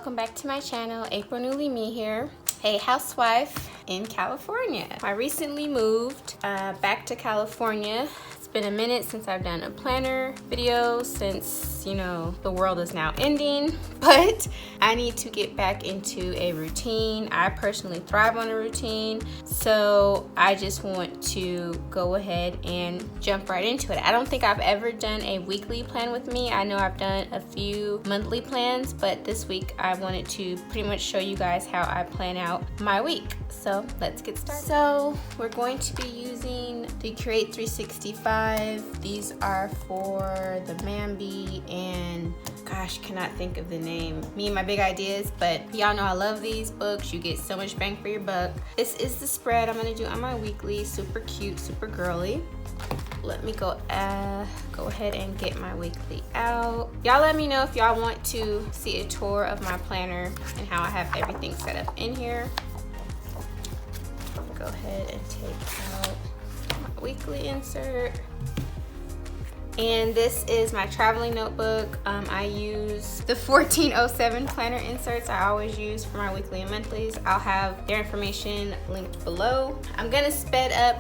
welcome back to my channel. April Newly Me here, a housewife in California. I recently moved back to California. It's been a minute since I've done a planner video since, you know, the world is now ending, but I need to get back into a routine. I personally thrive on a routine, so I just want to go ahead and jump right into it. I don't think I've ever done a weekly plan with me. I know I've done a few monthly plans, but this week I wanted to pretty much show you guys how I plan out my week. So let's get started. So we're going to be using the Create 365. These are for the Mambi and gosh, cannot think of the name. Me and my big ideas, but y'all know I love these books. You get so much bang for your buck. This is the spread I'm gonna do on my weekly. Super cute, super girly. Let me go ahead and get my weekly out. Y'all let me know if y'all want to see a tour of my planner and how I have everything set up in here. Go ahead and take out my weekly insert. And this is my traveling notebook. I use the 1407 planner inserts I always use for my weekly and monthlies. I'll have their information linked below. I'm gonna sped up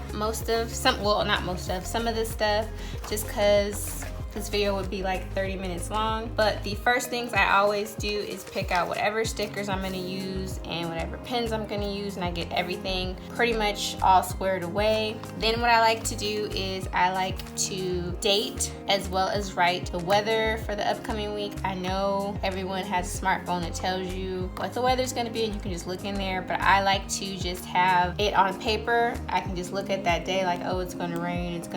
some of this stuff just because this video would be like 30 minutes long. But the first things I always do is pick out whatever stickers I'm gonna use and whatever pens I'm gonna use, and I get everything pretty much all squared away. Then what I like to do is I like to date as well as write the weather for the upcoming week. I know everyone has a smartphone that tells you what the weather's gonna be and you can just look in there, but I like to just have it on paper. I can just look at that day like, oh, it's gonna rain, it's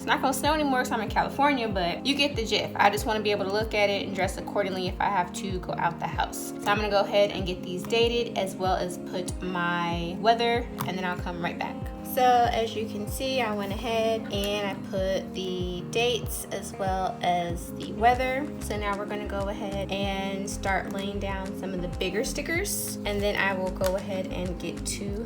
not gonna snow anymore because I'm in California, but you get the gist. I just want to be able to look at it and dress accordingly if I have to go out the house. So I'm gonna go ahead and get these dated as well as put my weather, and then I'll come right back. So as you can see, I went ahead and I put the dates as well as the weather. So now we're gonna go ahead and start laying down some of the bigger stickers, and then I will go ahead and get to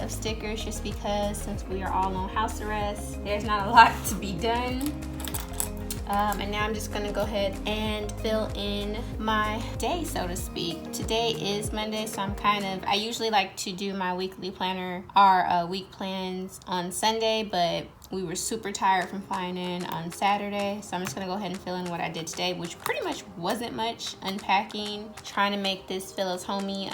of stickers just because since we are all on house arrest, there's not a lot to be done. And now I'm just gonna go ahead and fill in my day, so to speak. Today is Monday, so I usually like to do my weekly planner or week plans on Sunday, but we were super tired from flying in on Saturday, so I'm just gonna go ahead and fill in what I did today, which pretty much wasn't much. Unpacking, trying to make this feel as homey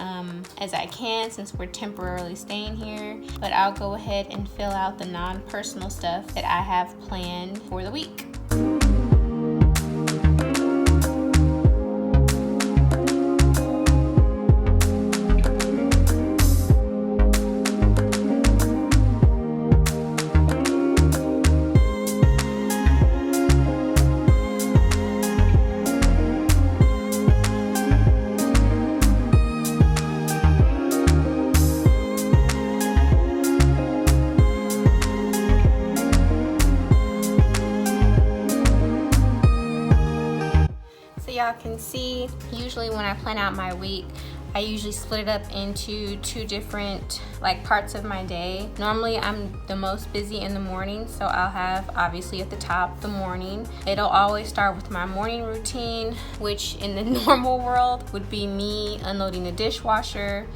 as I can since we're temporarily staying here, but I'll go ahead and fill out the non-personal stuff that I have planned for the week. Y'all can see, usually when I plan out my week, I usually split it up into two different parts of my day. Normally I'm the most busy in the morning, so I'll have obviously at the top the morning. It'll always start with my morning routine, which in the normal world would be me unloading the dishwasher,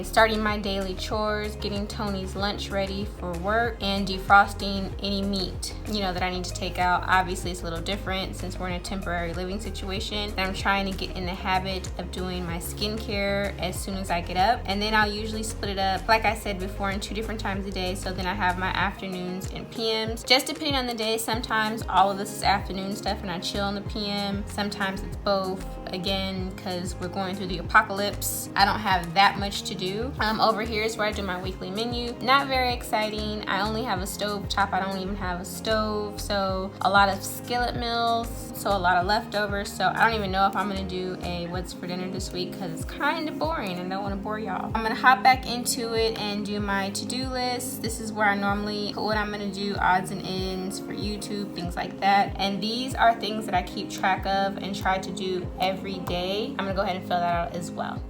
starting my daily chores, getting Tony's lunch ready for work, and defrosting any meat that I need to take out. Obviously it's a little different since we're in a temporary living situation, and I'm trying to get in the habit of doing my skincare as soon as I get up. And then I'll usually split it up, like I said before, in two different times a day. So then I have my afternoons and PMs, just depending on the day. Sometimes all of this is afternoon stuff and I chill in the PM. Sometimes it's both. again because we're going through the apocalypse. I don't have that much to do. Over here is where I do my weekly menu. Not very exciting. I only have a stove top. I don't even have a stove. So a lot of skillet meals, so a lot of leftovers. So I don't even know if I'm gonna do a what's for dinner this week because it's kind of boring and I don't want to bore y'all. I'm gonna hop back into it and do my to-do list. This is where I normally put what I'm gonna do, odds and ends for YouTube, things like that. And these are things that I keep track of and try to do every day. I'm gonna go ahead and fill that out as well.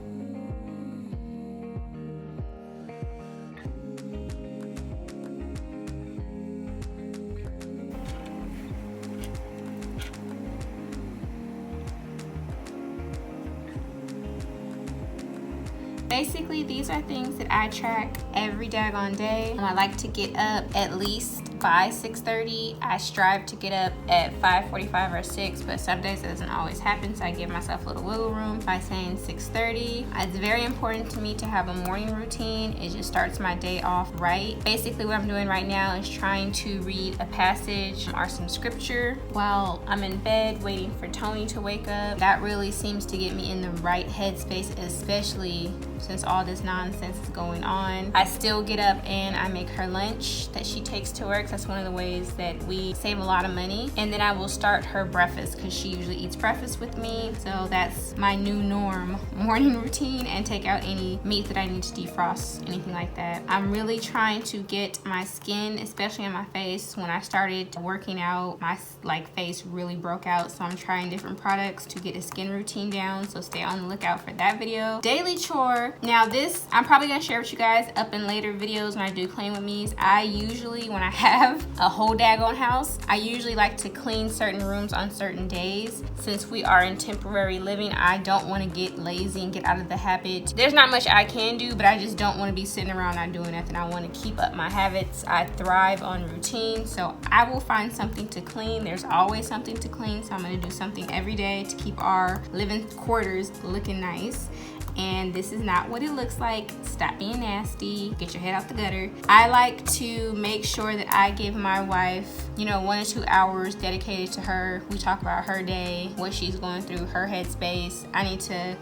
Basically, these are things that I track every daggone day. I like to get up at least by 6:30. I strive to get up at 5:45 or 6, but some days it doesn't always happen, so I give myself a little wiggle room by saying 6:30. It's very important to me to have a morning routine. It just starts my day off right. Basically, what I'm doing right now is trying to read a passage or some scripture while I'm in bed waiting for Tony to wake up. That really seems to get me in the right headspace, especially since all this nonsense is going on. I still get up and I make her lunch that she takes to work. That's one of the ways that we save a lot of money. And then I will start her breakfast because she usually eats breakfast with me. So that's my new norm, morning routine, and take out any meat that I need to defrost, anything like that. I'm really trying to get my skin, especially on my face. When I started working out, my face really broke out. So I'm trying different products to get a skin routine down. So stay on the lookout for that video. Daily chore. Now this, I'm probably gonna share with you guys up in later videos when I do clean with me's. I usually, when I have a whole daggone house, I usually like to clean certain rooms on certain days. Since we are in temporary living, I don't wanna get lazy and get out of the habit. There's not much I can do, but I just don't wanna be sitting around not doing nothing. I wanna keep up my habits. I thrive on routine, so I will find something to clean. There's always something to clean, so I'm gonna do something every day to keep our living quarters looking nice. And this is not what it looks like. Stop being nasty. Get your head out the gutter. I like to make sure that I give my wife, 1 or 2 hours dedicated to her. We talk about her day, what she's going through, her headspace. I need to,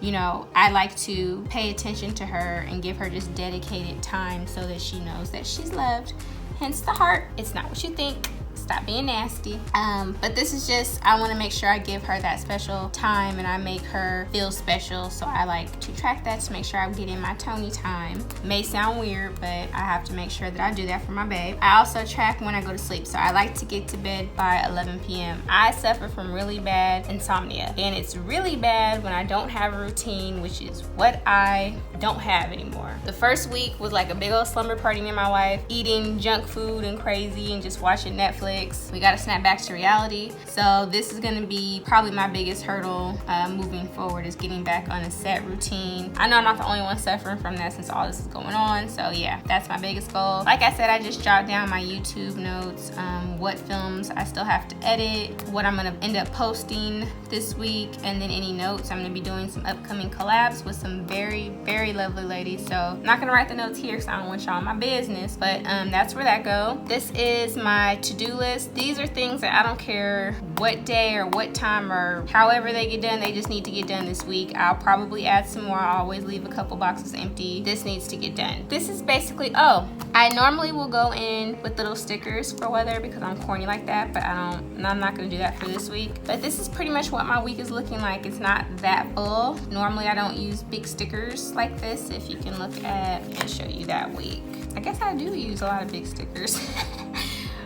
I like to pay attention to her and give her just dedicated time so that she knows that she's loved. Hence the heart. It's not what you think. Stop being nasty. But this is just, I want to make sure I give her that special time and I make her feel special. So I like to track that to make sure I'm getting my Tony time. May sound weird, but I have to make sure that I do that for my babe. I also track when I go to sleep. So I like to get to bed by 11 p.m. I suffer from really bad insomnia, and it's really bad when I don't have a routine, which is what I don't have anymore. The first week was like a big old slumber party, me and my wife, eating junk food and crazy and just watching Netflix. We got to snap back to reality. So this is going to be probably my biggest hurdle moving forward, is getting back on a set routine. I know I'm not the only one suffering from that since all this is going on. So yeah, that's my biggest goal. Like I said, I just jotted down my YouTube notes, what films I still have to edit, what I'm going to end up posting this week, and then any notes. I'm going to be doing some upcoming collabs with some very, very lovely ladies. So I'm not going to write the notes here because I don't want y'all in my business, but that's where that go. This is my to-do list. These are things that I don't care what day or what time or however they get done, they just need to get done this week. I'll probably add some more. I always leave a couple boxes empty. This needs to get done. This is basically, I normally will go in with little stickers for weather because I'm corny like that, but I'm not gonna do that for this week. But this is pretty much what my week is looking like. It's not that full. Normally I don't use big stickers like this. If you can look at, I'll show you that week. I guess I do use a lot of big stickers.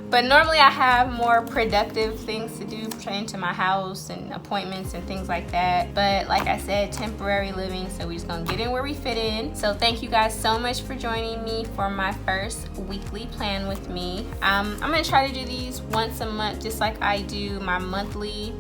But normally I have more productive things to do pertaining to my house and appointments and things like that. But like I said, temporary living, so we're just gonna get in where we fit in. So thank you guys so much for joining me for my first weekly plan with me. I'm gonna try to do these once a month, just like I do my monthly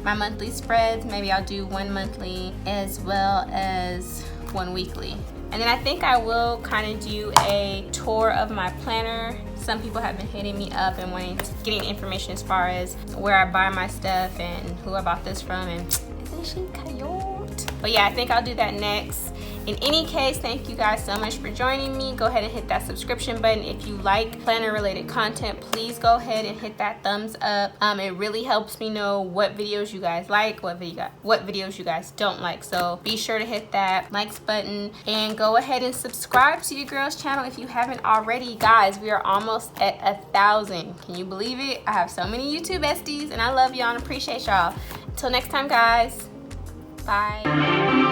spreads. Maybe I'll do one monthly as well as one weekly. And then I think I will kind of do a tour of my planner. Some people have been hitting me up and getting information as far as where I buy my stuff and who I bought this from, and isn't she cute? But yeah, I think I'll do that next. In any case, thank you guys so much for joining me. Go ahead and hit that subscription button. If you like planner related content, please go ahead and hit that thumbs up. It really helps me know what videos you guys like, what videos you guys don't like. So be sure to hit that likes button and go ahead and subscribe to your girl's channel if you haven't already. Guys, we are almost at 1,000. Can you believe it? I have so many YouTube besties and I love y'all and appreciate y'all. Until next time, guys. Bye.